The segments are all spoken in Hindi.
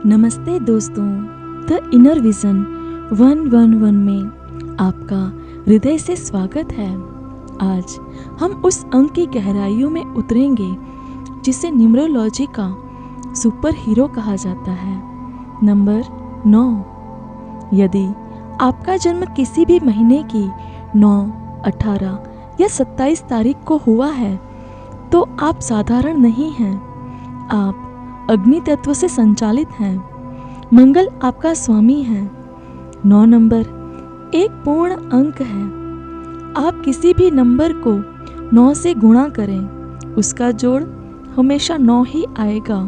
नमस्ते दोस्तों, द इनर विजन 111 में आपका हृदय से स्वागत है। आज हम उस अंक की गहराइयों में उतरेंगे जिसे न्यूमरोलॉजी का सुपर हीरो कहा जाता है। नंबर 9। यदि आपका जन्म किसी भी महीने की 9, 18 या 27 तारीख को हुआ है तो आप साधारण नहीं हैं। आप अग्नि तत्व से संचालित हैं। मंगल आपका स्वामी है। 9 नंबर एक पूर्ण अंक है। आप किसी भी नंबर को 9 से गुणा करें, उसका जोड़ हमेशा 9 ही आएगा।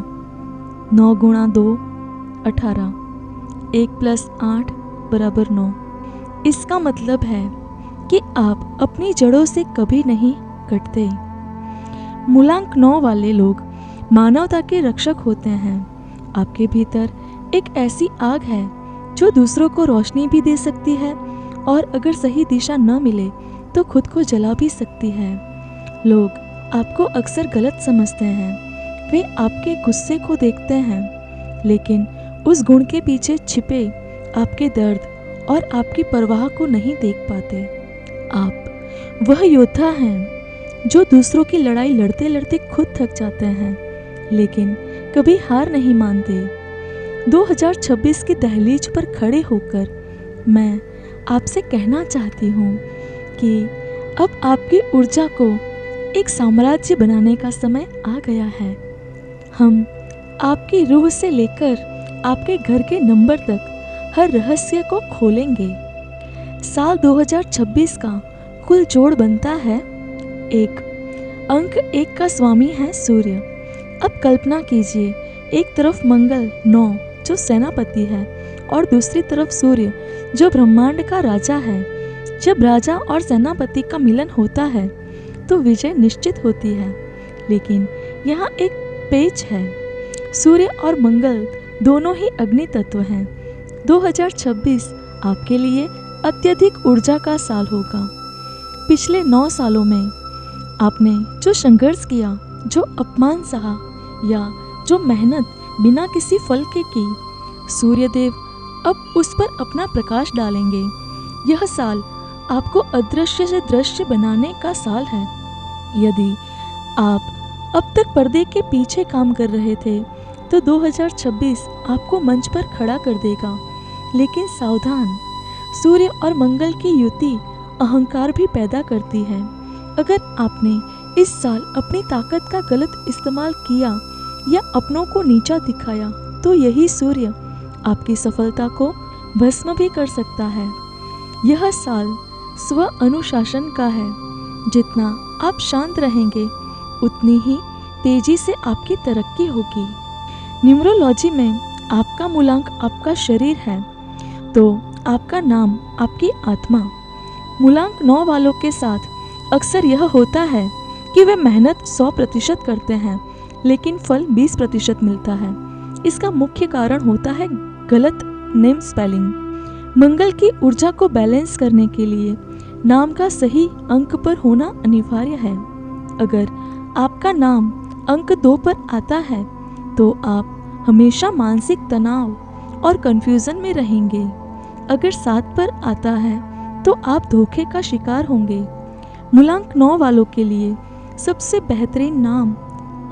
9 गुणा 2 18, 1 + 8 = 9। इसका मतलब है कि आप अपनी जड़ों से कभी नहीं कटते। मूलांक 9 वाले लोग मानवता के रक्षक होते हैं। आपके भीतर एक ऐसी आग है जो दूसरों को रोशनी भी दे सकती है और अगर सही दिशा न मिले तो खुद को जला भी सकती है। लोग आपको अक्सर गलत समझते हैं। वे आपके गुस्से को देखते हैं, लेकिन उस गुण के पीछे छिपे आपके दर्द और आपकी परवाह को नहीं देख पाते। आप वह योद्धा हैं जो दूसरों की लड़ाई लड़ते लड़ते खुद थक जाते हैं, लेकिन कभी हार नहीं मानते। 2026 की दहलीज पर खड़े होकर मैं आपसे कहना चाहती हूँ कि अब आपकी ऊर्जा को एक साम्राज्य बनाने का समय आ गया है। हम आपकी रूह से लेकर आपके घर के नंबर तक हर रहस्य को खोलेंगे। साल 2026 का कुल जोड़ बनता है 1। अंक 1 का स्वामी है सूर्य। अब कल्पना कीजिए, एक तरफ मंगल 9 जो सेनापति है और दूसरी तरफ सूर्य जो ब्रह्मांड का राजा है। जब राजा और सेनापति का मिलन होता है तो विजय निश्चित होती है, लेकिन यहाँ एक पेच है। सूर्य और मंगल दोनों ही अग्नि तत्व हैं। 2026 आपके लिए अत्यधिक ऊर्जा का साल होगा। पिछले 9 सालों में आपने जो संघर्ष किया, जो अपमान सहा या जो मेहनत बिना किसी फल के की, सूर्यदेव अब उस पर अपना प्रकाश डालेंगे। यह साल आपको अदृश्य से दृश्य बनाने का साल है। यदि आप अब तक पर्दे के पीछे काम कर रहे थे तो 2026 आपको मंच पर खड़ा कर देगा। लेकिन सावधान, सूर्य और मंगल की युति अहंकार भी पैदा करती है। अगर आपने इस साल अपनी ताकत का गलत इस्तेमाल किया या अपनों को नीचा दिखाया तो यही सूर्य आपकी सफलता को भस्म भी कर सकता है। यह साल स्व अनुशासन का है। जितना आप शांत रहेंगे उतनी ही तेजी से आपकी तरक्की होगी। न्यूमरोलॉजी में आपका मूलांक आपका शरीर है तो आपका नाम आपकी आत्मा। मूलांक 9 वालों के साथ अक्सर यह होता है कि वे मेहनत 100% करते हैं, लेकिन फल 20% मिलता है। इसका मुख्य कारण होता है गलत नेम स्पेलिंग। मंगल की ऊर्जा को बैलेंस करने के लिए नाम का सही अंक पर होना अनिवार्य है। अगर आपका नाम अंक 2 पर आता है तो आप हमेशा मानसिक तनाव और कंफ्यूजन में रहेंगे। अगर 7 पर आता है तो आप धोखे का शिकार होंगे। मूलांक 9 वालों के लिए सबसे बेहतरीन नाम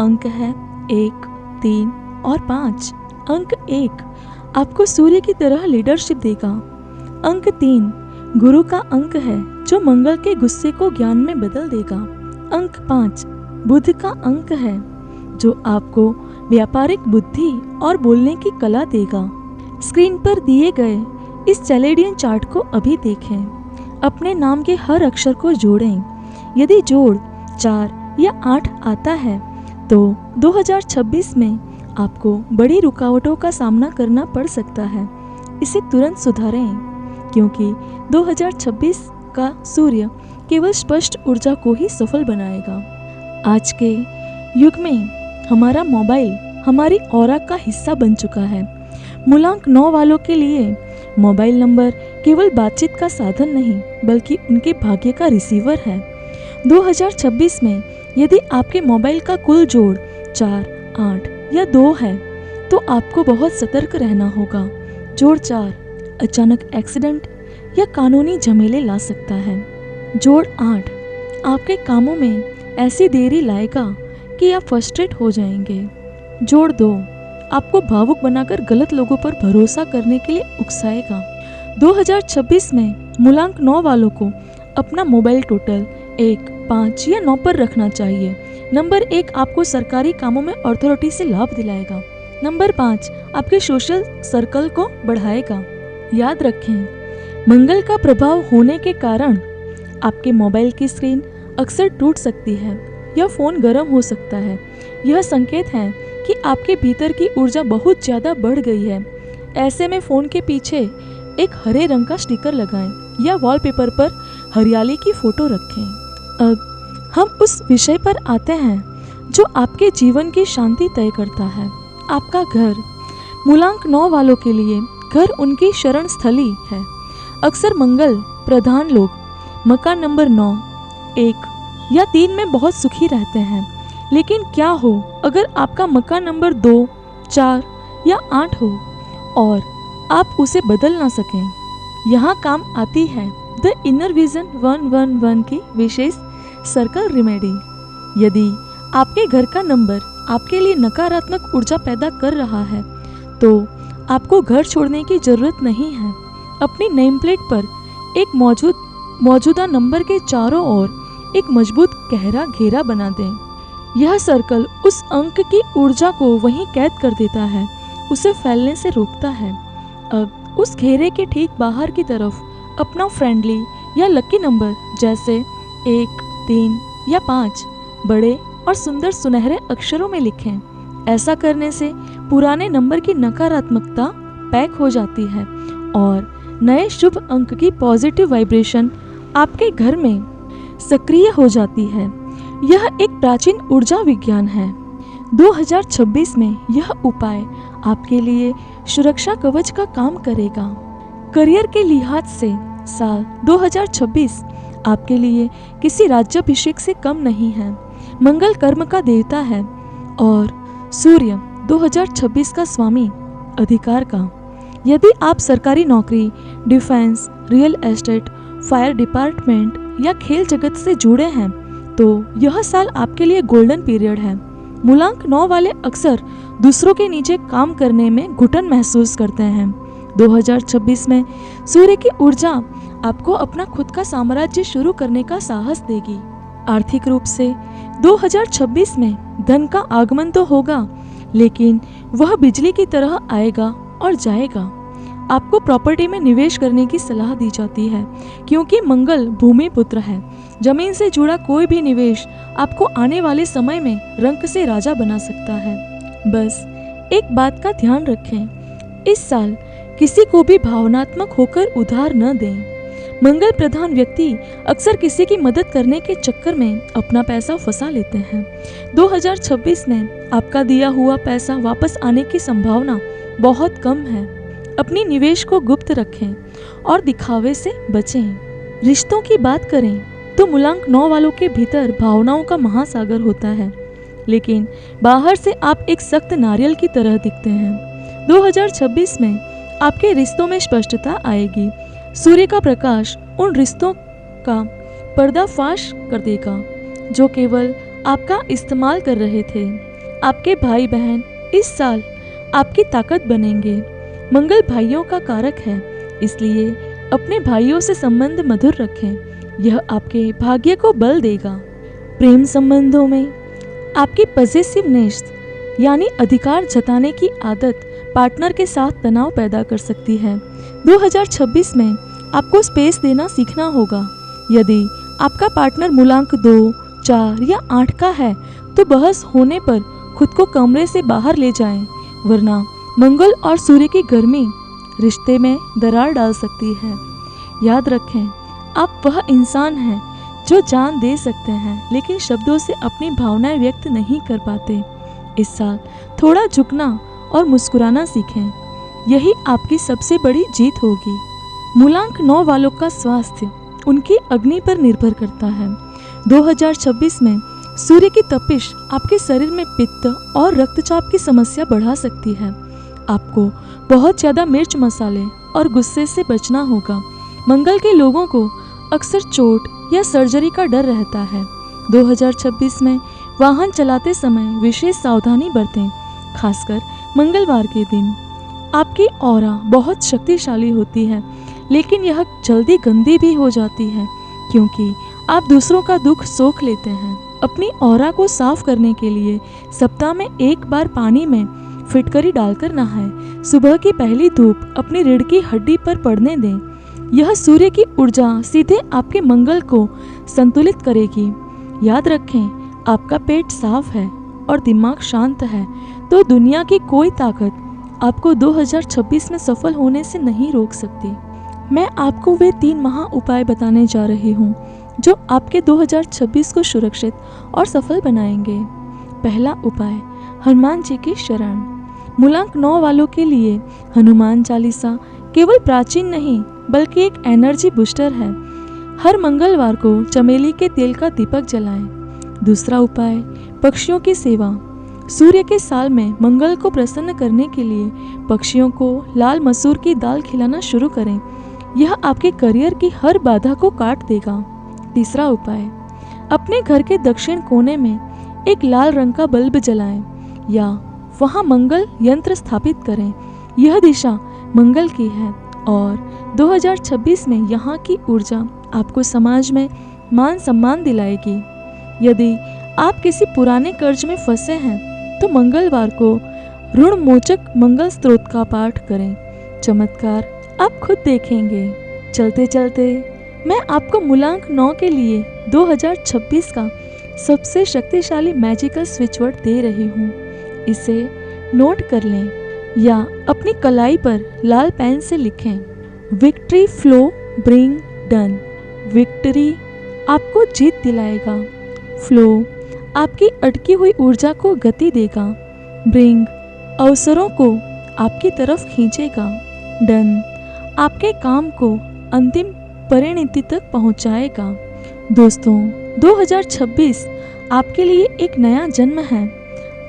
अंक है 1, 3 और 5। अंक 1 आपको सूर्य की तरह लीडरशिप देगा। अंक 3 गुरु का अंक है जो मंगल के गुस्से को ज्ञान में बदल देगा। अंक 5 बुध का अंक है जो आपको व्यापारिक बुद्धि और बोलने की कला देगा। स्क्रीन पर दिए गए इस चैलेडियन चार्ट को अभी देखें। अपने नाम के हर अक्षर को जोड़ें। यदि जोड़ 4 या 8 आता है तो 2026 में आपको बड़ी रुकावटों का सामना करना पड़ सकता है। इसे तुरंत सुधारें, क्योंकि 2026 का सूर्य केवल स्पष्ट ऊर्जा को ही सफल बनाएगा। आज के युग में हमारा मोबाइल हमारी ऑरा का हिस्सा बन चुका है। मूलांक 9 वालों के लिए मोबाइल नंबर केवल बातचीत का साधन नहीं बल्कि उनके भाग्य का रिसीवर है। 2026 में यदि आपके मोबाइल का कुल जोड़ 4, 8 या 2 है तो आपको बहुत सतर्क रहना होगा। जोड़ 4, अचानक एक्सीडेंट या कानूनी झमेले ला सकता है। जोड़ 8, आपके कामों में ऐसी देरी लाएगा कि आप फ्रस्ट्रेट हो जाएंगे। जोड़ 2, आपको भावुक बनाकर गलत लोगों पर भरोसा करने के लिए उकसाएगा। 2026 में मूलांक 9 वालों को अपना मोबाइल टोटल 1, 5 या 9 पर रखना चाहिए। नंबर 1 आपको सरकारी कामों में अथॉरिटी से लाभ दिलाएगा। नंबर 5 आपके सोशल सर्कल को बढ़ाएगा। याद रखें, मंगल का प्रभाव होने के कारण आपके मोबाइल की स्क्रीन अक्सर टूट सकती है या फ़ोन गर्म हो सकता है। यह संकेत है कि आपके भीतर की ऊर्जा बहुत ज़्यादा बढ़ गई है। ऐसे में फ़ोन के पीछे एक हरे रंग का स्टिकर लगाएं या वॉलपेपर पर हरियाली की फ़ोटो रखें। अब हम उस विषय पर आते हैं जो आपके जीवन की शांति तय करता है, आपका घर। मूलांक 9 वालों के लिए घर उनकी शरण स्थली है। अक्सर मंगल प्रधान लोग मकान नंबर 9, 1 या 3 में बहुत सुखी रहते हैं। लेकिन क्या हो अगर आपका मकान नंबर 2, 4 या 8 हो और आप उसे बदल ना सकें? यहाँ काम आती है द इनर विजन 111 की विशेष सर्कल रेमेडी। यदि आपके घर का नंबर आपके लिए नकारात्मक ऊर्जा पैदा कर रहा है तो आपको घर छोड़ने की जरूरत नहीं है। अपनी नेम प्लेट पर एक मौजूदा नंबर के चारों ओर एक मजबूत गहरा घेरा बना दें। यह सर्कल उस अंक की ऊर्जा को वहीं कैद कर देता है, उसे फैलने से रोकता है। अब उस घेरे के ठीक बाहर की तरफ अपना फ्रेंडली या लकी नंबर जैसे 1, 3 या 5 बड़े और सुंदर सुनहरे अक्षरों में लिखें। ऐसा करने से पुराने नंबर की नकारात्मकता पैक हो जाती है और नए शुभ अंक की पॉजिटिव वाइब्रेशन आपके घर में सक्रिय हो जाती है। यह एक प्राचीन ऊर्जा विज्ञान है। 2026 में यह उपाय आपके लिए सुरक्षा कवच का काम करेगा। करियर के लिहाज से साल 2026 आपके लिए किसी राज्याभिषेक से कम नहीं है। मंगल कर्म का देवता है और सूर्य 2026 का स्वामी अधिकार का। यदि आप सरकारी नौकरी, defence, real estate, fire department या खेल जगत से जुड़े हैं तो यह साल आपके लिए गोल्डन पीरियड है। मूलांक 9 वाले अक्सर दूसरों के नीचे काम करने में घुटन महसूस करते हैं। 2026 में सूर्य की ऊर्जा आपको अपना खुद का साम्राज्य शुरू करने का साहस देगी। आर्थिक रूप से 2026 में धन का आगमन तो होगा, लेकिन वह बिजली की तरह आएगा और जाएगा। आपको प्रॉपर्टी में निवेश करने की सलाह दी जाती है क्योंकि मंगल भूमि पुत्र है। जमीन से जुड़ा कोई भी निवेश आपको आने वाले समय में रंक से राजा बना सकता है। बस एक बात का ध्यान रखें, इस साल किसी को भी भावनात्मक होकर उधार न दें। मंगल प्रधान व्यक्ति अक्सर किसी की मदद करने के चक्कर में अपना पैसा फंसा लेते हैं। 2026 में आपका दिया हुआ पैसा वापस आने की संभावना बहुत कम है। अपनी निवेश को गुप्त रखें और दिखावे से बचें। रिश्तों की बात करें तो मूलांक 9 वालों के भीतर भावनाओं का महासागर होता है, लेकिन बाहर से आप एक सख्त नारियल की तरह दिखते हैं। 2026 में आपके रिश्तों में स्पष्टता आएगी। सूर्य का प्रकाश उन रिश्तों का पर्दाफाश कर देगा जो केवल आपका इस्तेमाल कर रहे थे। आपके भाई बहन इस साल आपकी ताकत बनेंगे। मंगल भाइयों का कारक है, इसलिए अपने भाइयों से संबंध मधुर रखें। यह आपके भाग्य को बल देगा। प्रेम संबंधों में आपकी पॉसेसिवनेस यानी अधिकार जताने की आदत पार्टनर के साथ तनाव पैदा कर सकती है। 2026 में आपको स्पेस देना सीखना होगा। यदि आपका पार्टनर मूलांक 2, 4 या 8 का है तो बहस होने पर खुद को कमरे से बाहर ले जाएं, वरना मंगल और सूर्य की गर्मी रिश्ते में दरार डाल सकती है। याद रखें, आप वह इंसान हैं जो जान दे सकते हैं लेकिन शब्दों से अपनी भावनाएं व्यक्त नहीं कर पाते। इस साल थोड़ा झुकना और मुस्कुराना सीखें, यही आपकी सबसे बड़ी जीत होगी। मूलांक 9 वालों का स्वास्थ्य उनकी अग्नि पर निर्भर करता है। 2026 में सूर्य की तपिश आपके शरीर में पित्त और रक्तचाप की समस्या बढ़ा सकती है। आपको बहुत ज़्यादा मिर्च मसाले और गुस्से से बचना होगा। मंगल के लोगों को अक्सर चोट या सर्जरी का डर रहता है। 2026 में वाहन चलाते समय विशेष सावधानी बरतें, खासकर मंगलवार के दिन। आपकी ऑरा बहुत शक्तिशाली होती है, लेकिन यह जल्दी गंदी भी हो जाती है क्योंकि आप दूसरों का दुख सोख लेते हैं। अपनी ऑरा को साफ करने के लिए सप्ताह में एक बार पानी में फिटकरी डालकर नहाएं। सुबह की पहली धूप अपनी रीढ़ की हड्डी पर पड़ने दें। यह सूर्य की ऊर्जा सीधे आपके मंगल को संतुलित करेगी। याद रखें, आपका पेट साफ है और दिमाग शांत है तो दुनिया की कोई ताकत आपको 2026 में सफल होने से नहीं रोक सकती। मैं आपको वे 3 महा उपाय बताने जा रही हूँ जो आपके 2026 को सुरक्षित और सफल बनाएंगे। पहला उपाय, हनुमान जी की शरण। मूलांक 9 वालों के लिए हनुमान चालीसा केवल प्राचीन नहीं बल्कि एक एनर्जी बूस्टर है। हर मंगलवार को चमेली के तेल का दीपक जलाएं। दूसरा उपाय, पक्षियों की सेवा। सूर्य के साल में मंगल को प्रसन्न करने के लिए पक्षियों को लाल मसूर की दाल खिलाना शुरू करें। यह आपके करियर की हर बाधा को काट देगा। तीसरा उपाय, अपने घर के दक्षिण कोने में एक लाल रंग का बल्ब जलाएं या वहां मंगल यंत्र स्थापित करें। यह दिशा मंगल की है और 2026 में यहाँ की ऊर्जा आपको समाज में मान सम्मान दिलाएगी। यदि आप किसी पुराने कर्ज में फंसे हैं तो मंगलवार को ऋण मोचक मंगल स्तोत्र का पाठ करें। चमत्कार आप खुद देखेंगे। चलते चलते मैं आपको मूलांक 9 के लिए 2026 का सबसे शक्तिशाली मैजिकल स्विच वर्ड दे रही हूँ। इसे नोट कर लें या अपनी कलाई पर लाल पेन से लिखें। Victory flow bring done. Victory आपको जीत दिलाएगा। फ्लो आपकी अटकी हुई ऊर्जा को गति देगा। ब्रिंग अवसरों को आपकी तरफ खींचेगा। डन आपके काम को अंतिम परिणति तक पहुंचाएगा। दोस्तों, 2026 आपके लिए एक नया जन्म है।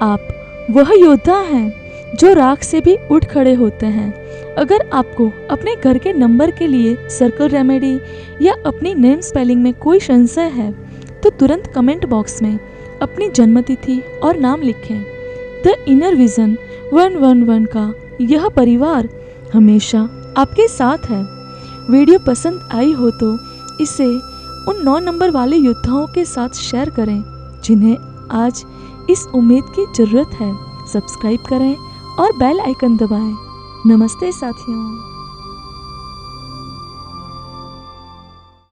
आप वह योद्धा हैं जो राख से भी उठ खड़े होते हैं। अगर आपको अपने घर के नंबर के लिए सर्कल रेमेडी या अपनी नेम स्पेलिंग में कोई संशय है तो तुरंत कमेंट बॉक्स में अपनी जन्मतिथि और नाम लिखें। द इनर विजन 111 का यह परिवार हमेशा आपके साथ है। वीडियो पसंद आई हो तो इसे उन 9 नंबर वाले योद्धाओं के साथ शेयर करें जिन्हें आज इस उम्मीद की ज़रूरत है। सब्सक्राइब करें और बेल आइकन दबाएं। नमस्ते साथियों।